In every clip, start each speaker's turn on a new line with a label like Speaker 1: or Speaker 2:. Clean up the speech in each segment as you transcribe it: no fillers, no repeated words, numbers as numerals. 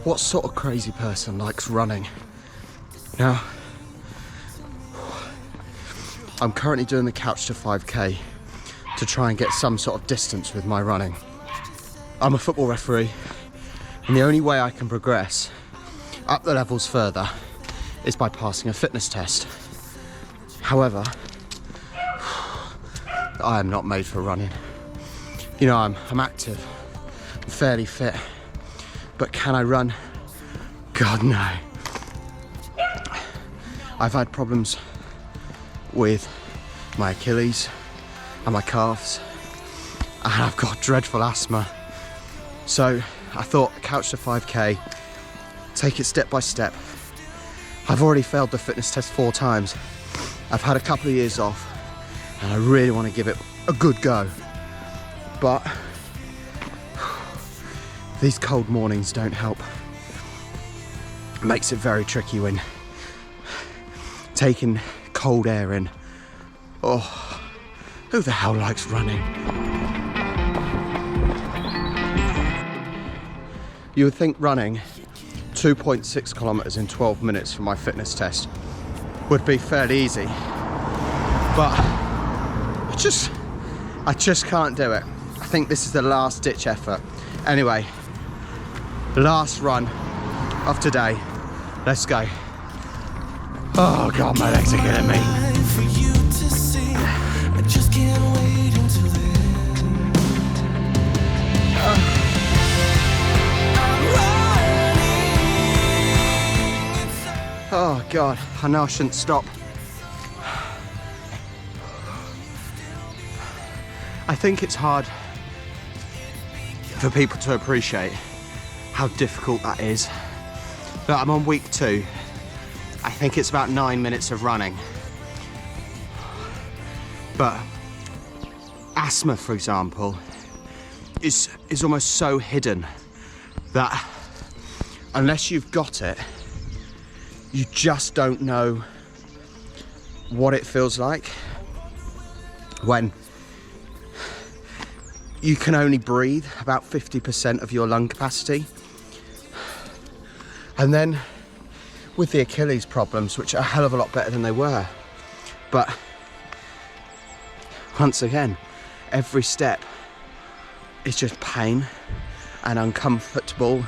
Speaker 1: What sort of crazy person likes running? Now, I'm currently doing the couch to 5k to try and get some sort of distance with my running. I'm a football referee, and the only way I can progress up the levels further is by passing a fitness test. However, I am not made for running. You know, I'm active, I'm fairly fit, but can I run? God, no. I've had problems with my Achilles and my calves, and I've got dreadful asthma. So I thought couch to 5k, take it step by step. I've already failed the fitness test 4 times. I've had a couple of years off, and I really want to give it a good go. But these cold mornings don't help. It makes it very tricky when taking cold air in. Oh, who the hell likes running? You would think running 2.6 kilometers in 12 minutes for my fitness test would be fairly easy, but I just can't do it. I think this is the last ditch effort. Anyway, last run of today. Let's go. Oh God, my legs are killing me. Oh God, I know I shouldn't stop. I think it's hard for people to appreciate how difficult that is. But I'm on week 2. I think it's about 9 minutes of running. But asthma, for example, is almost so hidden that unless you've got it, you just don't know what it feels like when you can only breathe about 50% of your lung capacity. And then with the Achilles problems, which are a hell of a lot better than they were. But once again, every step is just pain and uncomfortable.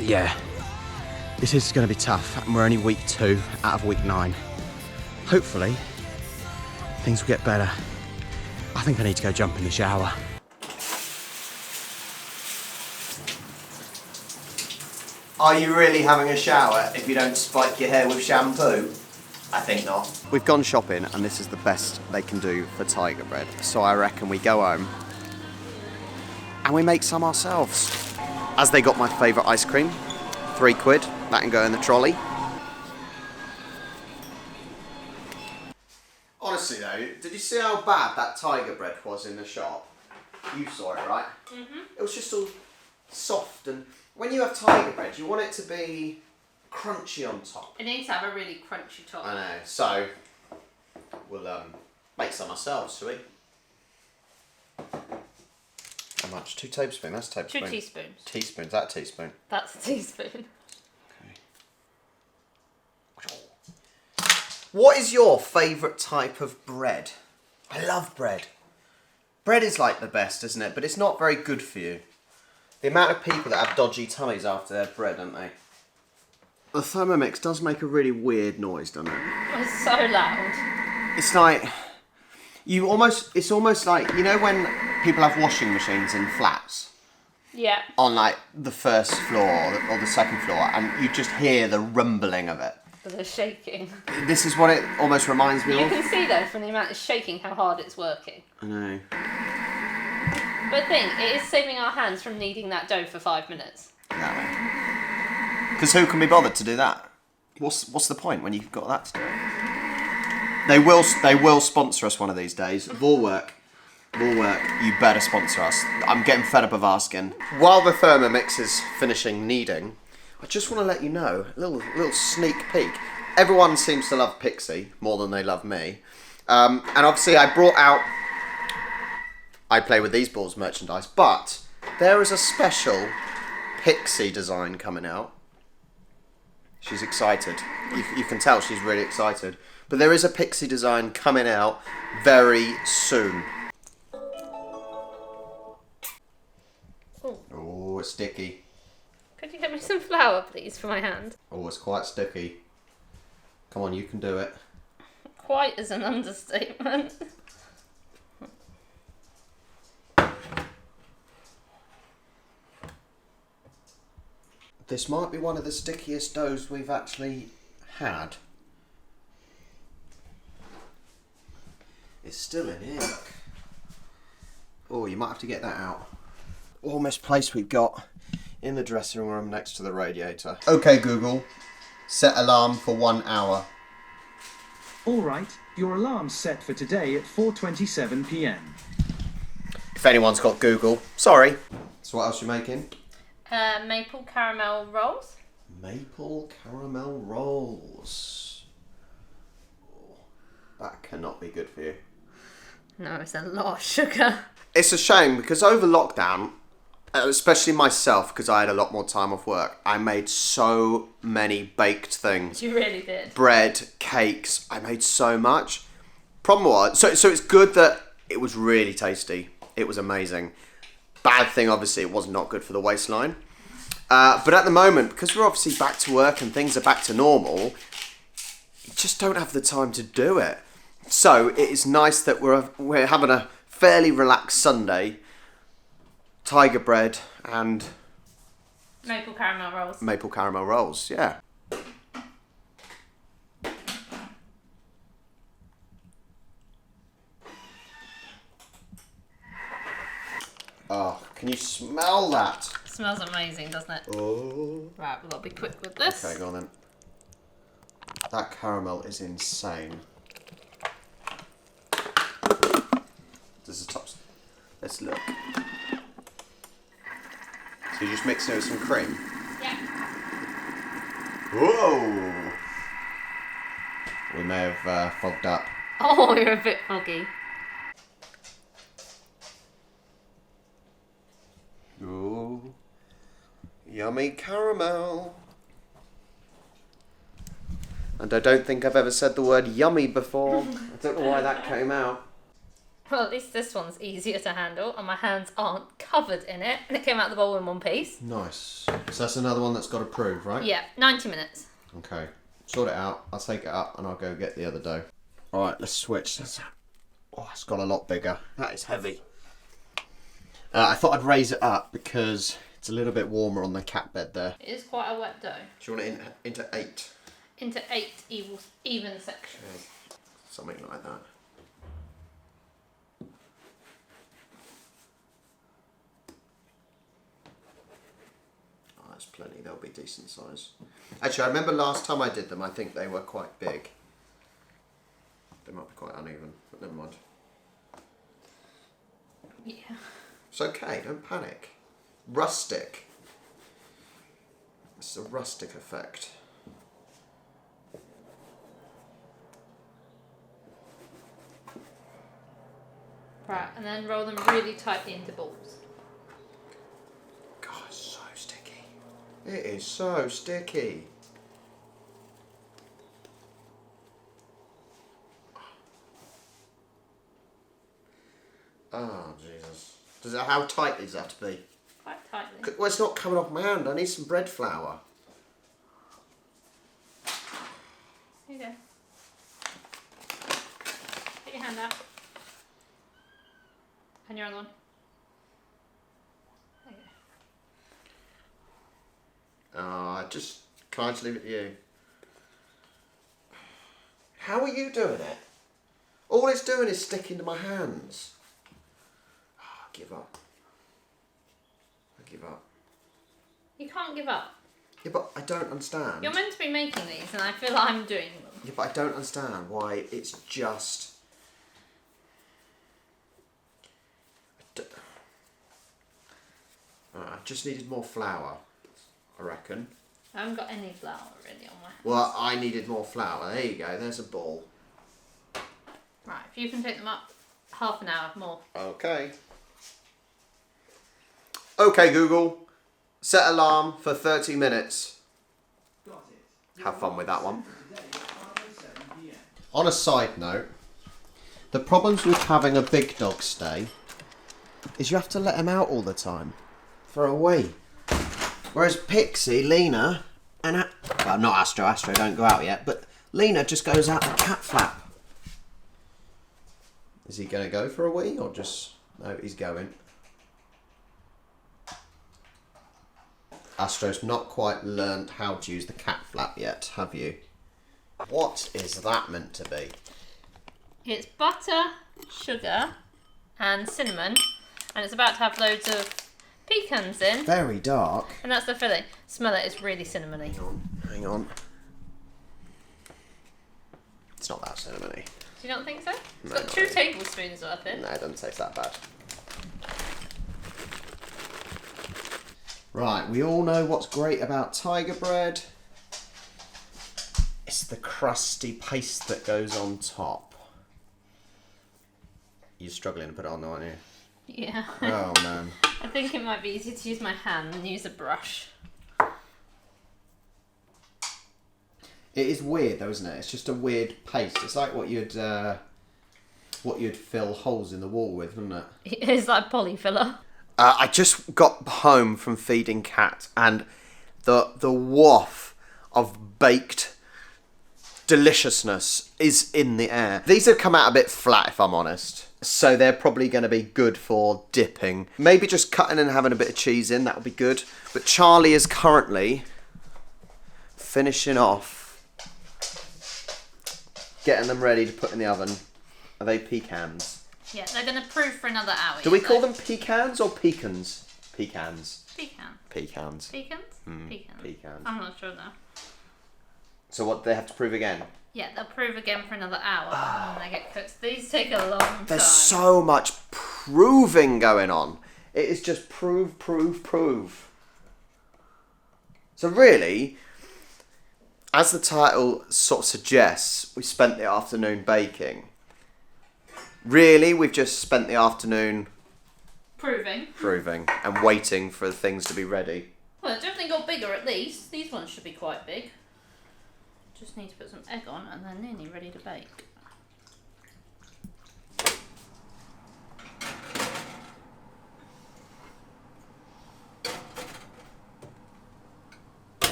Speaker 1: Yeah, this is going to be tough, and we're only week 2 out of week 9. Hopefully, things will get better. I think I need to go jump in the shower. Are you really having a shower if you don't spike your hair with shampoo? I think not. We've gone shopping, and this is the best they can do for tiger bread. So I reckon we go home and we make some ourselves. As they got my favourite ice cream, £3, that can go in the trolley. Honestly though, did you see how bad that tiger bread was in the shop? You saw it, right? Mm-hmm. It was just all soft, and when you have tiger bread, you want it to be crunchy on top.
Speaker 2: It needs to have a really crunchy top.
Speaker 1: I know, so we'll make some ourselves, shall we? How much? 2 tablespoons? That's a tablespoon.
Speaker 2: 2 teaspoons.
Speaker 1: Teaspoons, that a teaspoon?
Speaker 2: That's a teaspoon.
Speaker 1: Okay. What is your favourite type of bread? I love bread. Bread is like the best, isn't it? But it's not very good for you. The amount of people that have dodgy tummies after their bread, don't they? The Thermomix does make a really weird noise, doesn't it?
Speaker 2: It's so loud.
Speaker 1: It's like... It's almost like, you know when people have washing machines in flats?
Speaker 2: Yeah.
Speaker 1: On like the first floor or the second floor, and you just hear the rumbling of it.
Speaker 2: They're shaking.
Speaker 1: This is what it almost reminds me of.
Speaker 2: You can see though from the amount it's shaking how hard it's working.
Speaker 1: I know.
Speaker 2: But think, it is saving our hands from kneading that dough for 5 minutes.
Speaker 1: Because who can be bothered to do that? What's the point when you've got that to do? They will sponsor us one of these days. Woolwork, you better sponsor us. I'm getting fed up of asking. While the Thermomix is finishing kneading, I just want to let you know, a little sneak peek. Everyone seems to love Pixie more than they love me. And obviously I brought out I Play With These Balls merchandise, but There is a special pixie design coming out. She's excited. You can tell she's really excited. But there is a pixie design coming out very soon. Oh, it's sticky.
Speaker 2: Could you get me some flour, please, for my hand?
Speaker 1: Oh, it's quite sticky. Come on, you can do it.
Speaker 2: Quite is an understatement.
Speaker 1: This might be one of the stickiest doughs we've actually had. It's still in here, look. Oh, you might have to get that out. Warmest place we've got in the dressing room next to the radiator. Okay, Google, set alarm for 1 hour.
Speaker 3: All right, your alarm's set for today at 4:27 p.m.
Speaker 1: If anyone's got Google, sorry. So what else are you making?
Speaker 2: Maple caramel rolls.
Speaker 1: Maple caramel rolls. Oh, that cannot be good for you.
Speaker 2: No, it's a lot of sugar.
Speaker 1: It's a shame because over lockdown, especially myself, because I had a lot more time off work, I made so many baked things.
Speaker 2: You really did.
Speaker 1: Bread, cakes, I made so much. Problem was, so it's good that it was really tasty. It was amazing. Bad thing, obviously, it was not good for the waistline. But at the moment, because we're obviously back to work and things are back to normal, you just don't have the time to do it. So it is nice that we're having a fairly relaxed Sunday. Tiger bread and
Speaker 2: Maple caramel rolls.
Speaker 1: maple caramel rolls, yeah. Oh, can you smell that?
Speaker 2: Smells amazing, doesn't it?
Speaker 1: Oh.
Speaker 2: Right, we've got to be quick with this.
Speaker 1: Okay, go on then. That caramel is insane. This is top. Let's look. So you just mix it with some cream?
Speaker 2: Yeah.
Speaker 1: Whoa! We may have fogged up.
Speaker 2: Oh, you're a bit foggy.
Speaker 1: Ooh. Yummy caramel. And I don't think I've ever said the word yummy before. I don't know why that came out.
Speaker 2: Well, at least this one's easier to handle, and my hands aren't covered in it, and it came out the bowl in one piece.
Speaker 1: Nice. So that's another one that's got approved, right?
Speaker 2: Yeah, 90 minutes.
Speaker 1: Okay. Sort it out. I'll take it up and I'll go get the other dough. Alright, let's switch. Oh, it's got a lot bigger. That is heavy. I thought I'd raise it up because it's a little bit warmer on the cat bed there.
Speaker 2: It is quite a wet dough.
Speaker 1: Do you want it into 8?
Speaker 2: Into 8 even sections.
Speaker 1: Okay. Something like that. Oh, that's plenty. They'll be decent size. Actually, I remember last time I did them, I think they were quite big. They might be quite uneven, but never mind.
Speaker 2: Yeah.
Speaker 1: It's okay, don't panic. Rustic. It's a rustic effect.
Speaker 2: Right, and then roll them really tightly into balls.
Speaker 1: God, it's so sticky. It is so sticky. Oh, Jesus. How tight does it have to be?
Speaker 2: Quite tightly.
Speaker 1: Well, it's not coming off my hand. I need some bread flour.
Speaker 2: Here you go. Put your hand out. And your other one. There you go.
Speaker 1: Can I just leave it to you? How are you doing it? All it's doing is sticking to my hands. I give up. I give up.
Speaker 2: You can't give up.
Speaker 1: Yeah, but I don't understand.
Speaker 2: You're meant to be making these, and I feel like I'm doing them.
Speaker 1: Yeah, but I don't understand why it's just... I just needed more flour, I reckon.
Speaker 2: I haven't got any flour really on my hands.
Speaker 1: Well, I needed more flour. There you go, there's a ball.
Speaker 2: Right, if you can take them up half an hour more.
Speaker 1: Okay. Okay, Google, set alarm for 30 minutes. Have fun with that one. On a side note, the problems with having a big dog stay is you have to let him out all the time for a wee. Whereas Pixie, Lena, and well, not Astro don't go out yet, but Lena just goes out the cat flap. Is he going to go for a wee or just... No, he's going. Astro's not quite learned how to use the cat flap yet, have you? What is that meant to be?
Speaker 2: It's butter, sugar, and cinnamon, and it's about to have loads of pecans in.
Speaker 1: Very dark.
Speaker 2: And that's the filling. Smell it, it's really cinnamony.
Speaker 1: Hang on. It's not that cinnamony.
Speaker 2: Do you not think so? It's
Speaker 1: No,
Speaker 2: got 2 tablespoons worth in.
Speaker 1: No, it doesn't taste that bad. Right, we all know what's great about tiger bread. It's the crusty paste that goes on top. You're struggling to put it on though, aren't you?
Speaker 2: Yeah.
Speaker 1: Oh man.
Speaker 2: I think it might be easier to use my hand than use a brush.
Speaker 1: It is weird though, isn't it? It's just a weird paste. It's like what you'd fill holes in the wall with, wouldn't it?
Speaker 2: It's like polyfiller.
Speaker 1: I just got home from feeding Cat, and the waft of baked deliciousness is in the air. These have come out a bit flat, if I'm honest. So they're probably going to be good for dipping. Maybe just cutting and having a bit of cheese in, that would be good. But Charlie is currently finishing off, getting them ready to put in the oven. Are they pecans?
Speaker 2: Yeah, they're going to prove for another hour.
Speaker 1: Do we call them pecans or pecans? Pecans.
Speaker 2: Pecan.
Speaker 1: Pecans.
Speaker 2: Pecans? Pecans.
Speaker 1: Pecans.
Speaker 2: I'm not sure now.
Speaker 1: So what, they have to prove again?
Speaker 2: Yeah, they'll prove again for another hour and then they get cooked. These take a long time.
Speaker 1: There's so much proving going on. It is just prove. So really, as the title sort of suggests, we spent the afternoon baking. Really, we've just spent the afternoon proving and waiting for things to be ready.
Speaker 2: Well, it's definitely got bigger at least. These ones should be quite big. Just need to put some egg on and they're nearly ready to bake.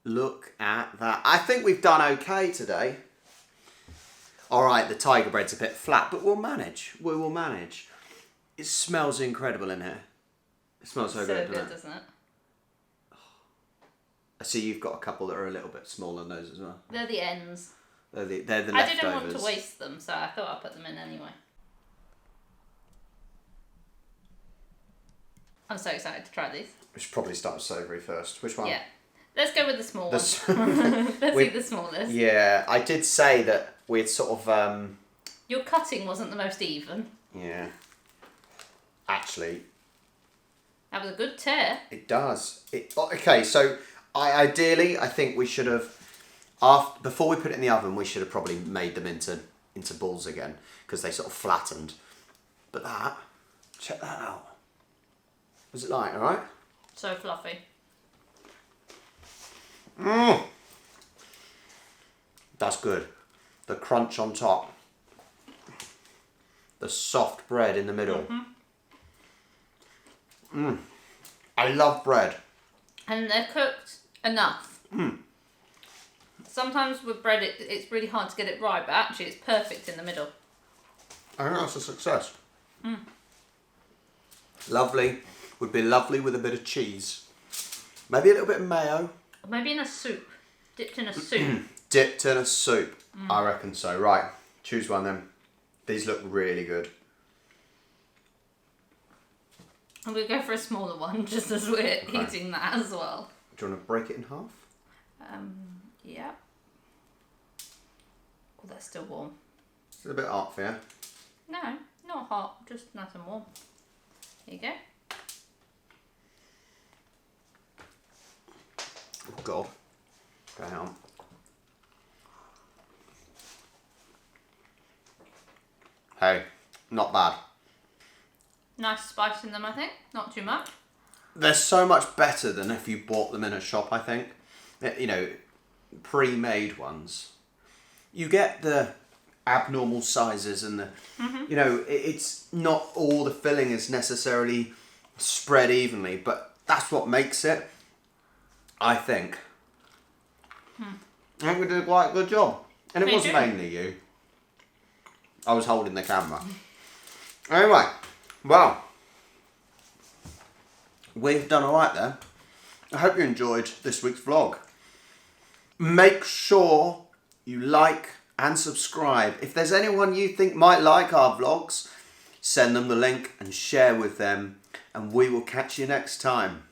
Speaker 1: Look at that. I think we've done okay today. Alright, the tiger bread's a bit flat, but we'll manage. We will manage. It smells incredible in here. It smells so good,
Speaker 2: doesn't it?
Speaker 1: I see you've got a couple that are a little bit smaller than those as well.
Speaker 2: They're the ends.
Speaker 1: They're the leftovers.
Speaker 2: I didn't want to waste them, so I thought I'd put them in anyway. I'm so excited to try these.
Speaker 1: We should probably start with savoury first. Which one?
Speaker 2: Yeah. Let's go with the small one. Let's do the smallest.
Speaker 1: Yeah, I did say that we'd sort of...
Speaker 2: Your cutting wasn't the most even.
Speaker 1: Yeah. Actually...
Speaker 2: That was a good tear.
Speaker 1: It does. Okay, so I think we should have... Before we put it in the oven, we should have probably made them into balls again, because they sort of flattened. But that... Check that out. Was it like, alright?
Speaker 2: So fluffy.
Speaker 1: That's good. The crunch on top. The soft bread in the middle. I love bread.
Speaker 2: And they're cooked enough. Sometimes with bread it's really hard to get it right, but actually it's perfect in the middle.
Speaker 1: I think that's a success. Lovely. Would be lovely with a bit of cheese. Maybe a little bit of mayo.
Speaker 2: Or maybe in a soup. Dipped in a soup.
Speaker 1: Dipped in a soup. I reckon so. Right. Choose one then. These look really good.
Speaker 2: And we'll go for a smaller one just as we're eating that as well.
Speaker 1: Do you want to break it in half?
Speaker 2: Yeah. Oh, they're still warm.
Speaker 1: It's a bit hot for you.
Speaker 2: No, not hot, just nice and warm. There you go.
Speaker 1: Oh God. Okay, hang on. hey, not bad.
Speaker 2: Nice spice in them, I think. Not too much.
Speaker 1: They're so much better than if you bought them in a shop, I think. You know, pre-made ones. You get the abnormal sizes and the, you know, it's not all the filling is necessarily spread evenly, but that's what makes it, I think. I think we did quite a good job. And it was mainly you. I was holding the camera. Anyway, well, we've done alright there. I hope you enjoyed this week's vlog. Make sure you like and subscribe. If there's anyone you think might like our vlogs, send them the link and share with them, and we will catch you next time.